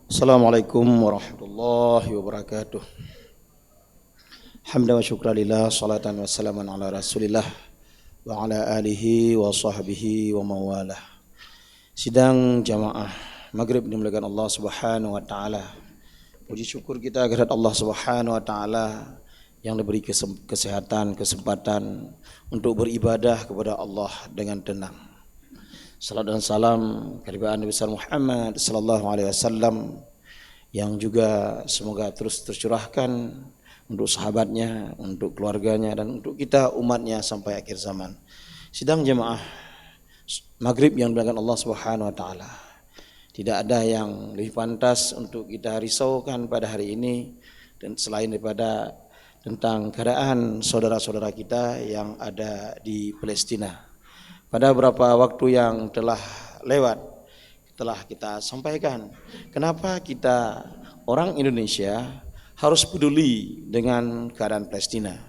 Assalamualaikum warahmatullahi wabarakatuh. Hamdan wa syukran lillah, salatan wa salaman ala rasulillah wa ala alihi wa sahbihi wa mawalah. Sidang jamaah maghrib dimuliakan Allah subhanahu wa ta'ala. Puji syukur kita kehadirat Allah subhanahu wa ta'ala yang diberi kesehatan, kesempatan untuk beribadah kepada Allah dengan tenang. Salam dan salam kehadirat Nabi besar Muhammad sallallahu alaihi wasallam yang juga semoga terus tercurahkan untuk sahabatnya, untuk keluarganya dan untuk kita umatnya sampai akhir zaman. Sidang jemaah maghrib yang dimuliakan Allah Subhanahu wa taala. Tidak ada yang lebih pantas untuk kita risaukan pada hari ini dan selain daripada tentang keadaan saudara-saudara kita yang ada di Palestina. Pada beberapa waktu yang telah lewat telah kita sampaikan kenapa kita orang Indonesia harus peduli dengan keadaan Palestina.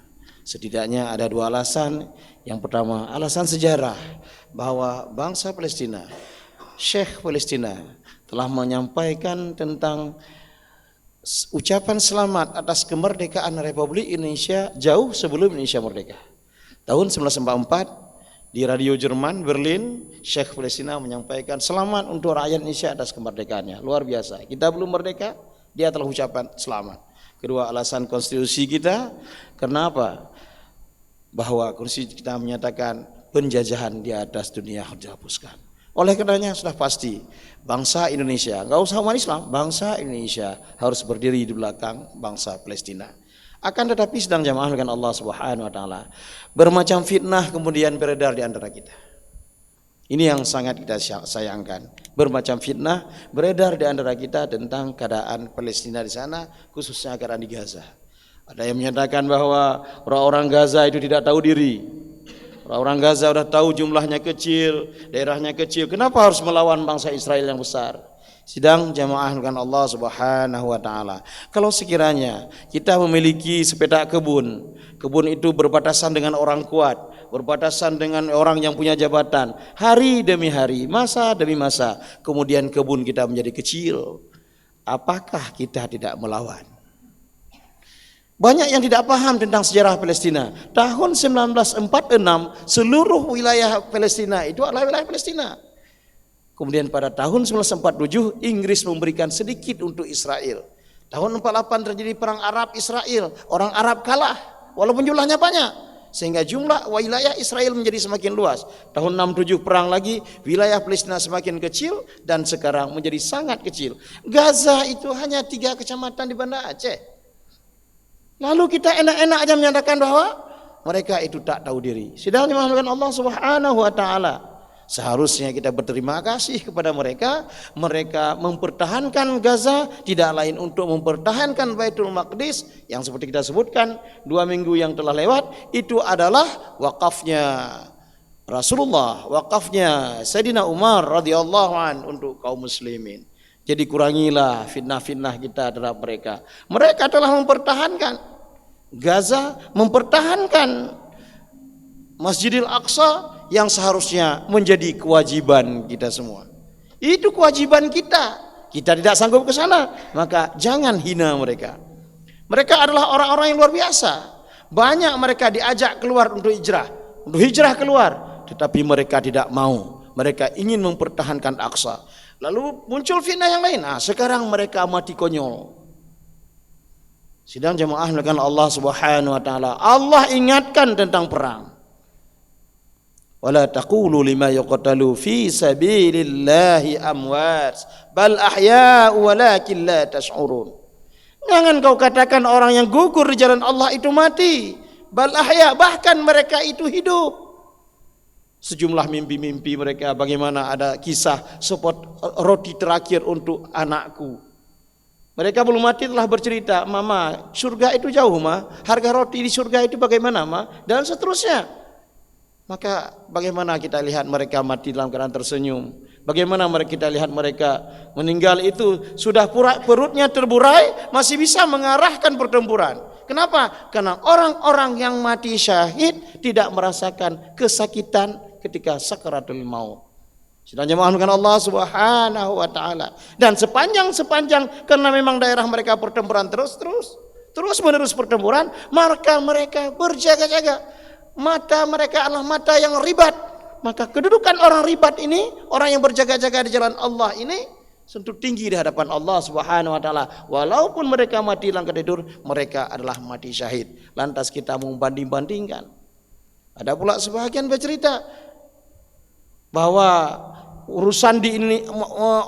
Setidaknya ada dua alasan. Yang pertama, alasan sejarah bahwa bangsa Palestina, Syekh Palestina telah menyampaikan tentang ucapan selamat atas kemerdekaan Republik Indonesia jauh sebelum Indonesia merdeka. Tahun 1944 di radio Jerman, Berlin, Syekh Palestina menyampaikan selamat untuk rakyat Indonesia atas kemerdekaannya. Luar biasa. Kita belum merdeka, dia telah ucapan selamat. Kedua, alasan konstitusi kita. Kenapa? Bahwa konstitusi kita menyatakan penjajahan di atas dunia harus dihapuskan. Oleh karenanya sudah pasti bangsa Indonesia, enggak usah umat Islam, bangsa Indonesia harus berdiri di belakang bangsa Palestina. Akan tetapi sedang jamaah dengan Allah Subhanahu wa taala, bermacam fitnah kemudian beredar di antara kita. Ini yang sangat kita sayangkan. Bermacam fitnah beredar di antara kita tentang keadaan Palestina di sana, khususnya keadaan di Gaza. Ada yang menyatakan bahwa orang-orang Gaza itu tidak tahu diri. Orang-orang Gaza sudah tahu jumlahnya kecil, daerahnya kecil. Kenapa harus melawan bangsa Israel yang besar? Sidang jamaah dengan Allah Subhanahu wa taala. Kalau sekiranya kita memiliki sepetak kebun, kebun itu berbatasan dengan orang kuat, berbatasan dengan orang yang punya jabatan, hari demi hari, masa demi masa, kemudian kebun kita menjadi kecil, apakah kita tidak melawan? Banyak yang tidak paham tentang sejarah Palestina. Tahun 1946 seluruh wilayah Palestina itu adalah wilayah Palestina. Kemudian pada tahun 1947 Inggris memberikan sedikit untuk Israel. Tahun 48 terjadi perang Arab Israel. Orang Arab kalah walaupun jumlahnya banyak. Sehingga jumlah wilayah Israel menjadi semakin luas. Tahun 67 perang lagi, wilayah Palestina semakin kecil dan sekarang menjadi sangat kecil. Gaza itu hanya 3 kecamatan di Banda Aceh. Lalu kita enak-enak aja menyatakan bahwa mereka itu tak tahu diri. Sedang dimaksudkan Allah Subhanahu wa taala. Seharusnya kita berterima kasih kepada mereka. Mereka mempertahankan Gaza tidak lain untuk mempertahankan Baitul Maqdis yang seperti kita sebutkan 2 minggu yang telah lewat, itu adalah wakafnya Rasulullah, wakafnya Sayyidina Umar radhiyallahu an untuk kaum muslimin. Jadi kurangilah fitnah-fitnah kita terhadap mereka. Mereka telah mempertahankan Gaza, mempertahankan Masjidil Aqsa yang seharusnya menjadi kewajiban kita semua. Itu kewajiban kita. Kita tidak sanggup ke sana, maka jangan hina mereka. Mereka adalah orang-orang yang luar biasa. Banyak mereka diajak keluar untuk hijrah keluar, tetapi mereka tidak mau. Mereka ingin mempertahankan Aqsa. Lalu muncul fitnah yang lain. Sekarang mereka mati konyol. Sidang jemaah dengan Allah Subhanahu wa taala. Allah ingatkan tentang perang. Wala taqulu lima yuqtalu fi sabilillahi amwat bal ahya'u walakin la tash'urun. Jangan kau katakan orang yang gugur di jalan Allah itu mati. Bal ahya, bahkan mereka itu hidup. Sejumlah mimpi-mimpi mereka, bagaimana ada kisah sepot roti terakhir untuk anakku. Mereka belum mati telah bercerita, "Mama, surga itu jauh, Ma. Harga roti di surga itu bagaimana, Ma?" Dan seterusnya. Maka bagaimana kita lihat mereka mati dalam keadaan tersenyum? Bagaimana kita lihat mereka meninggal itu sudah perutnya terburai, masih bisa mengarahkan pertempuran. Kenapa? Karena orang-orang yang mati syahid tidak merasakan kesakitan ketika sakaratul maut. Sidang jemaah dengan Allah Subhanahu wa taala. Dan sepanjang karena memang daerah mereka pertempuran terus menerus pertempuran, maka mereka berjaga-jaga. Mata mereka adalah mata yang ribat. Maka kedudukan orang ribat ini, orang yang berjaga-jaga di jalan Allah ini tentu tinggi di hadapan Allah Subhanahu wa taala. Walaupun mereka mati dalam tidur, mereka adalah mati syahid. Lantas kita membanding-bandingkan. Ada pula sebagian bercerita bahwa urusan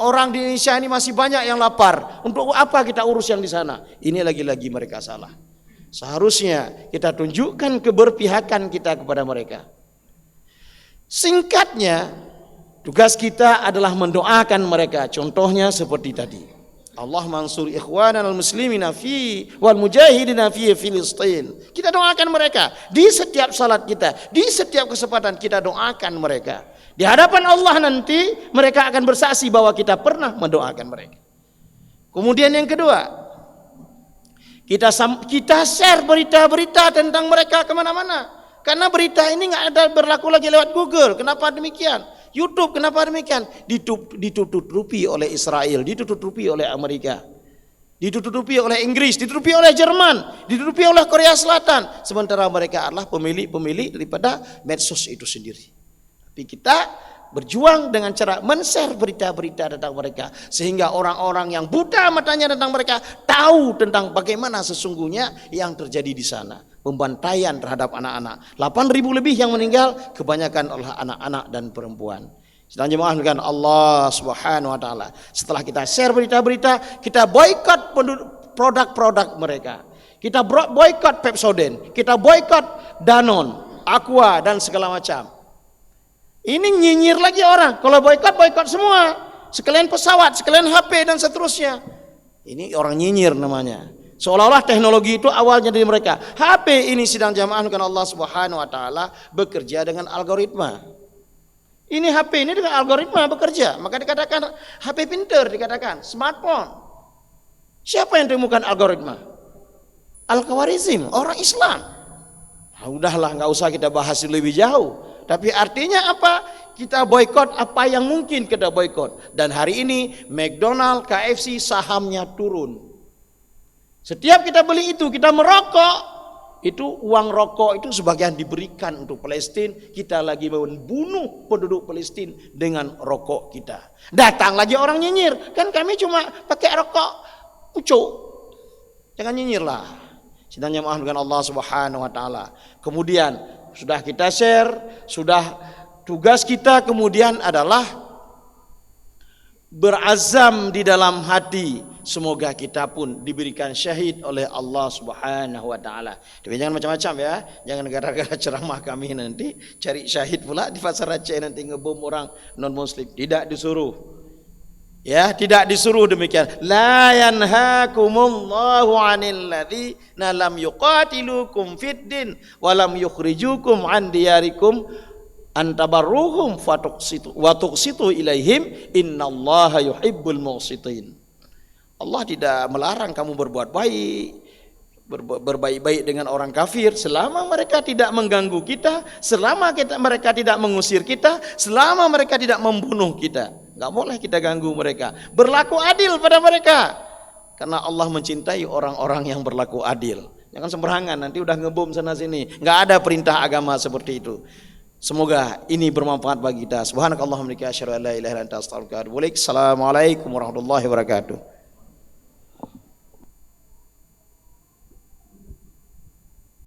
orang di Indonesia ini masih banyak yang lapar. Untuk apa kita urus yang di sana? Ini lagi-lagi mereka salah. Seharusnya kita tunjukkan keberpihakan kita kepada mereka. Singkatnya, tugas kita adalah mendoakan mereka. Contohnya seperti tadi. Allah mansur ikhwanan al-muslimina fi wal mujahidina fi Filistin. Kita doakan mereka di setiap salat kita, di setiap kesempatan kita doakan mereka. Di hadapan Allah nanti mereka akan bersaksi bahwa kita pernah mendoakan mereka. Kemudian yang kedua, kita share berita-berita tentang mereka kemana-mana. Karena berita ini nggak ada berlaku lagi lewat Google. Kenapa demikian? YouTube kenapa demikian? Ditutupi oleh Israel, ditutupi oleh Amerika, ditutupi oleh Inggris, ditutupi oleh Jerman, ditutupi oleh Korea Selatan. Sementara mereka adalah pemilik daripada medsos itu sendiri. Tapi kita berjuang dengan cara men-share berita-berita tentang mereka, sehingga orang-orang yang buta matanya tentang mereka tahu tentang bagaimana sesungguhnya yang terjadi di sana. Pembantaian terhadap anak-anak, 8.000 lebih yang meninggal, kebanyakan oleh anak-anak dan perempuan. Sedang jemaah dengan Allah Subhanahu wa taala. Setelah kita share berita-berita, kita boikot produk-produk mereka. Kita boikot Pepsodent, kita boikot Danone, Aqua dan segala macam. Ini nyinyir lagi orang. Kalau boikot semua, sekalian pesawat, sekalian HP dan seterusnya. Ini orang nyinyir namanya. Seolah-olah teknologi itu awalnya dari mereka. HP ini sidang jamaah dengan Allah Subhanahu wa taala bekerja dengan algoritma. Ini HP ini dengan algoritma bekerja, maka dikatakan HP pintar, dikatakan smartphone. Siapa yang temukan algoritma? Al-Khawarizm, orang Islam. Nah, udahlah, nggak usah kita bahas lebih jauh. Tapi artinya apa? Kita boikot apa yang mungkin kita boikot. Dan hari ini McDonald, KFC sahamnya turun. Setiap kita beli itu, kita merokok, itu uang rokok itu sebagian diberikan untuk Palestina. Kita lagi membunuh penduduk Palestina dengan rokok kita. Datang lagi orang nyinyir, kan kami cuma pakai rokok pucuk. Jangan nyinyirlah. Sidangnya maaf dengan Allah Subhanahu wa taala. Kemudian sudah kita share, sudah tugas kita kemudian adalah berazam di dalam hati, semoga kita pun diberikan syahid oleh Allah Subhanahu wa taala. Tapi jangan macam-macam ya. Jangan gara-gara ceramah kami nanti cari syahid pula di pasar Aceh nanti ngebom orang non muslim. Tidak disuruh. Ya, tidak disuruh demikian. La yanhaakumullahu 'anil ladzina lam yuqatilukum fid din wa lam yukhrijukum 'an diyarikum antabarruhum fatuqsitu wa tuqsitu ilaihim innallaha yuhibbul muqsitin. Allah tidak melarang kamu berbuat baik, berbaik-baik dengan orang kafir selama mereka tidak mengganggu kita, selama mereka tidak mengusir kita, selama mereka tidak membunuh kita. Enggak boleh kita ganggu mereka. Berlaku adil pada mereka. Karena Allah mencintai orang-orang yang berlaku adil. Jangan sembarangan nanti udah ngebom sana sini. Enggak ada perintah agama seperti itu. Semoga ini bermanfaat bagi kita. Subhanakallahumma wa bihamdika asyhadu an la ilaha illa anta astaghfiruka wa atubu ilaik. Assalamualaikum warahmatullahi wabarakatuh.